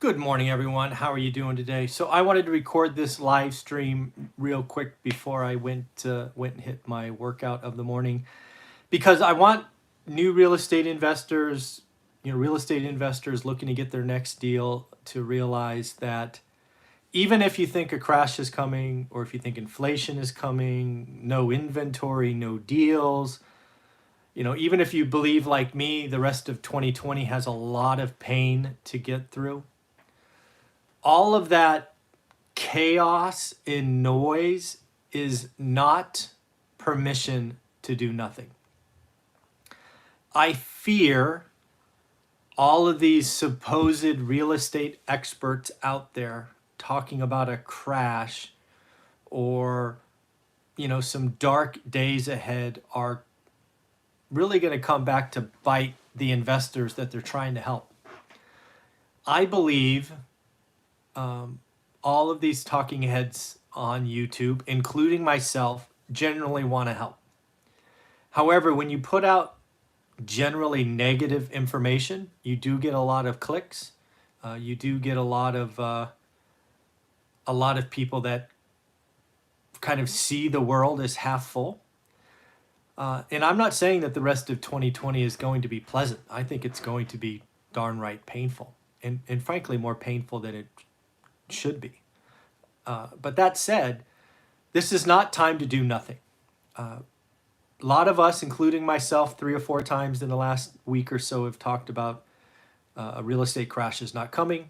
Good morning, everyone. How are you doing today? So I wanted to record this live stream real quick before I went and hit my workout of the morning because I want new real estate investors, real estate investors looking to get their next deal to realize that even if you think a crash is coming or if you think inflation is coming, no inventory, no deals, even if you believe like me, the rest of 2020 has a lot of pain to get through. All of that chaos and noise is not permission to do nothing. I fear all of these supposed real estate experts out there talking about a crash or some dark days ahead are really going to come back to bite the investors that they're trying to help. I believe all of these talking heads on YouTube, including myself, generally want to help. However, when you put out generally negative information, you do get a lot of clicks. You do get a lot of people that kind of see the world as half full. And I'm not saying that the rest of 2020 is going to be pleasant. I think it's going to be darn right painful, and frankly more painful than it should be. But that said, this is not time to do nothing. A lot of us, including myself, 3 or 4 times in the last week or so, have talked about a real estate crash is not coming.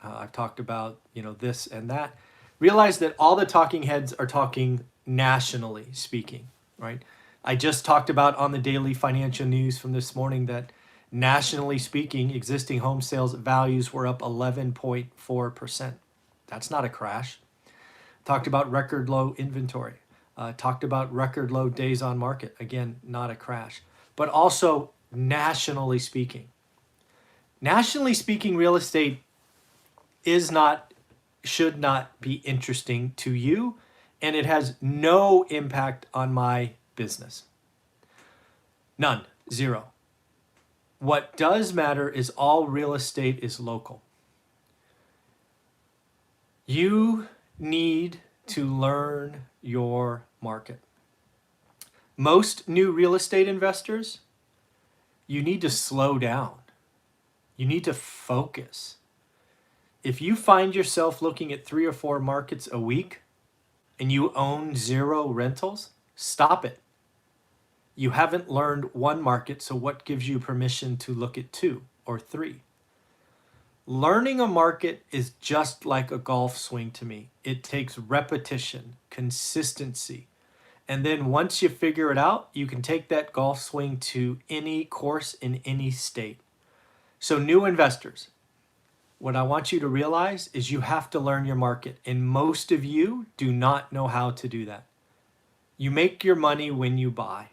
I've talked about this and that. Realize that all the talking heads are talking nationally speaking, right? I just talked about on the daily financial news from this morning that nationally speaking, existing home sales values were up 11.4%. That's not a crash. Talked about record low inventory. Talked about record low days on market. Again, not a crash. But also nationally speaking. Nationally speaking, real estate should not be interesting to you, and it has no impact on my business. None. Zero. What does matter is all real estate is local. You need to learn your market. Most new real estate investors, you need to slow down. You need to focus. If you find yourself looking at 3 or 4 markets a week and you own 0 rentals, stop it. You haven't learned one market, so what gives you permission to look at 2 or 3? Learning a market is just like a golf swing to me. It takes repetition, consistency. And then once you figure it out, you can take that golf swing to any course in any state. So new investors, what I want you to realize is you have to learn your market. And most of you do not know how to do that. You make your money when you buy.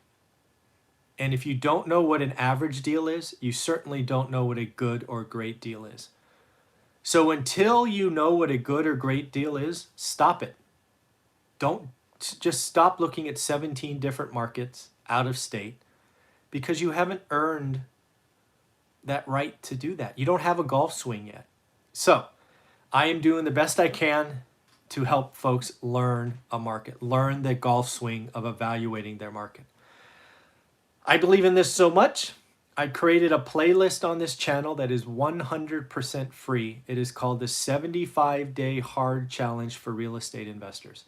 And if you don't know what an average deal is, you certainly don't know what a good or great deal is. So until you know what a good or great deal is, stop it. Don't just stop looking at 17 different markets out of state because you haven't earned that right to do that. You don't have a golf swing yet. So I am doing the best I can to help folks learn a market, learn the golf swing of evaluating their market. I believe in this so much. I created a playlist on this channel that is 100% free. It is called the 75-Day Hard Challenge for Real Estate Investors.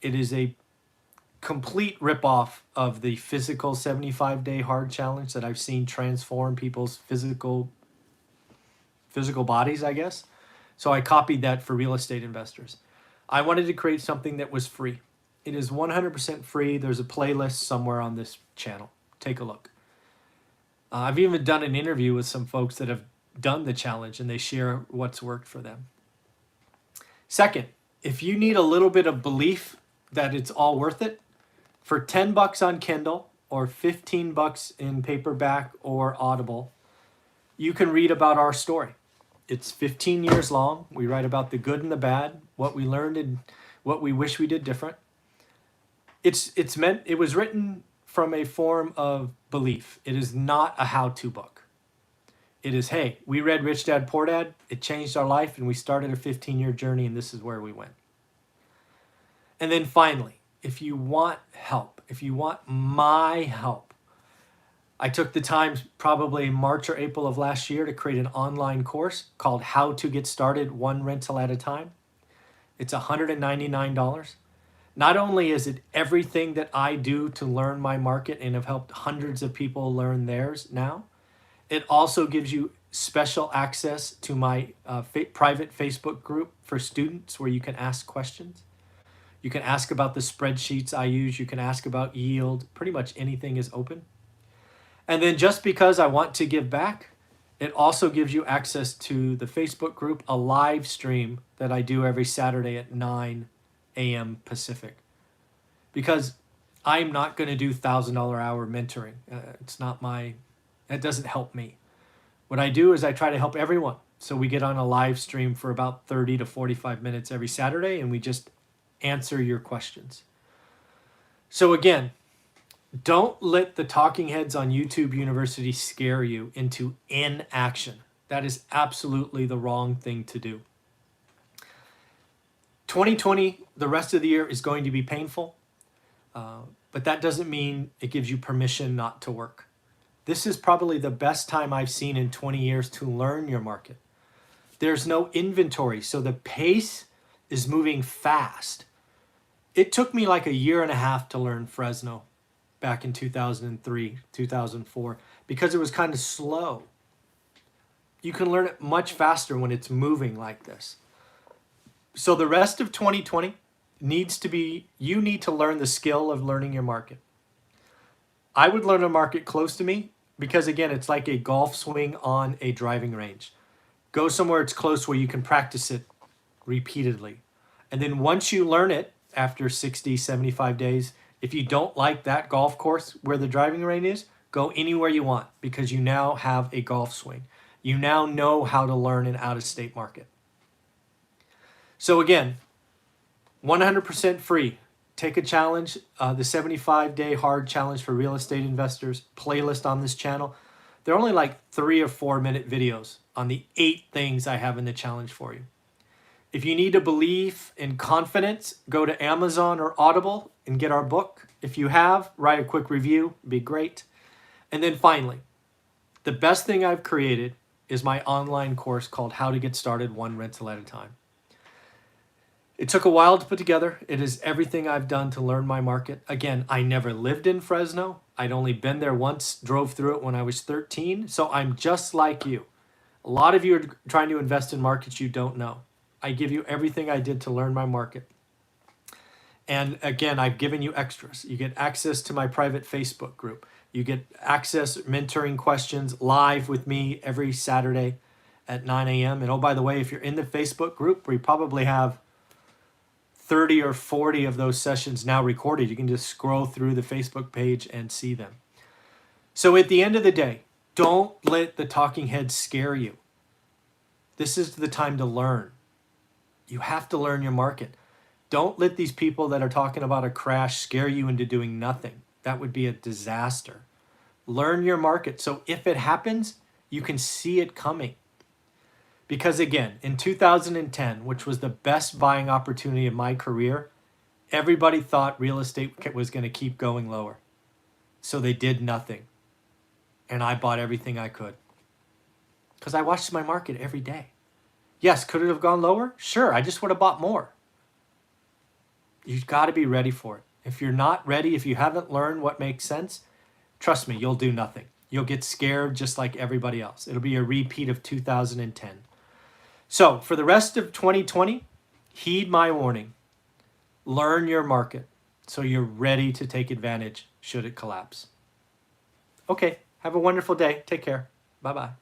It is a complete ripoff of the physical 75-Day Hard Challenge that I've seen transform people's physical bodies, I guess. So I copied that for real estate investors. I wanted to create something that was free. It is 100% free. There's a playlist somewhere on this channel. Take a look. I've even done an interview with some folks that have done the challenge and they share what's worked for them. Second, if you need a little bit of belief that it's all worth it, for $10 on Kindle or $15 in paperback or Audible, you can read about our story. It's 15 years long. We write about the good and the bad, what we learned and what we wish we did different. It was written from a form of belief. It is not a how-to book. It is, hey, we read Rich Dad, Poor Dad. It changed our life, and we started a 15-year journey, and this is where we went. And then finally, if you want help, if you want my help, I took the time probably March or April of last year to create an online course called How to Get Started One Rental at a Time. It's $199. Not only is it everything that I do to learn my market and have helped hundreds of people learn theirs now, it also gives you special access to my private Facebook group for students where you can ask questions. You can ask about the spreadsheets I use. You can ask about yield. Pretty much anything is open. And then just because I want to give back, it also gives you access to the Facebook group, a live stream that I do every Saturday at 9 a.m. Pacific. Because I'm not going to do $1,000 hour mentoring. It's not my... That doesn't help me. What I do is I try to help everyone. So we get on a live stream for about 30 to 45 minutes every Saturday, and we just answer your questions. So again, don't let the talking heads on YouTube University scare you into inaction. That is absolutely the wrong thing to do. 2020, the rest of the year is going to be painful, but that doesn't mean it gives you permission not to work. This is probably the best time I've seen in 20 years to learn your market. There's no inventory, so the pace is moving fast. It took me like a year and a half to learn Fresno back in 2003, 2004, because it was kind of slow. You can learn it much faster when it's moving like this. So the rest of 2020 needs to be, you need to learn the skill of learning your market. I would learn a market close to me because, again, it's like a golf swing on a driving range. Go somewhere it's close where you can practice it repeatedly. And then once you learn it after 60, 75 days, if you don't like that golf course where the driving range is, go anywhere you want because you now have a golf swing. You now know how to learn an out-of-state market. So again, 100% free. Take a challenge, the 75-day hard challenge for real estate investors playlist on this channel. They're only like 3 or 4 minute videos on the 8 things I have in the challenge for you. If you need a belief in confidence, go to Amazon or Audible and get our book. If you have, write a quick review, it'd be great. And then finally, the best thing I've created is my online course called How to Get Started One Rental at a Time. It took a while to put together. It is everything I've done to learn my market. Again, I never lived in Fresno. I'd only been there once, drove through it when I was 13. So I'm just like you. A lot of you are trying to invest in markets you don't know. I give you everything I did to learn my market. And again, I've given you extras. You get access to my private Facebook group. You get access, mentoring questions live with me every Saturday at 9 a.m. And oh, by the way, if you're in the Facebook group, we probably have 30 or 40 of those sessions now recorded. You can just scroll through the Facebook page and see them. So at the end of the day, don't let the talking heads scare you. This is the time to learn. You have to learn your market. Don't let these people that are talking about a crash scare you into doing nothing. That would be a disaster. Learn your market. So if it happens, you can see it coming. Because again, in 2010, which was the best buying opportunity of my career, everybody thought real estate was going to keep going lower. So they did nothing. And I bought everything I could. Because I watched my market every day. Yes, could it have gone lower? Sure, I just would have bought more. You've got to be ready for it. If you're not ready, if you haven't learned what makes sense, trust me, you'll do nothing. You'll get scared just like everybody else. It'll be a repeat of 2010. So for the rest of 2020, heed my warning. Learn your market so you're ready to take advantage should it collapse. Okay, have a wonderful day. Take care. Bye-bye.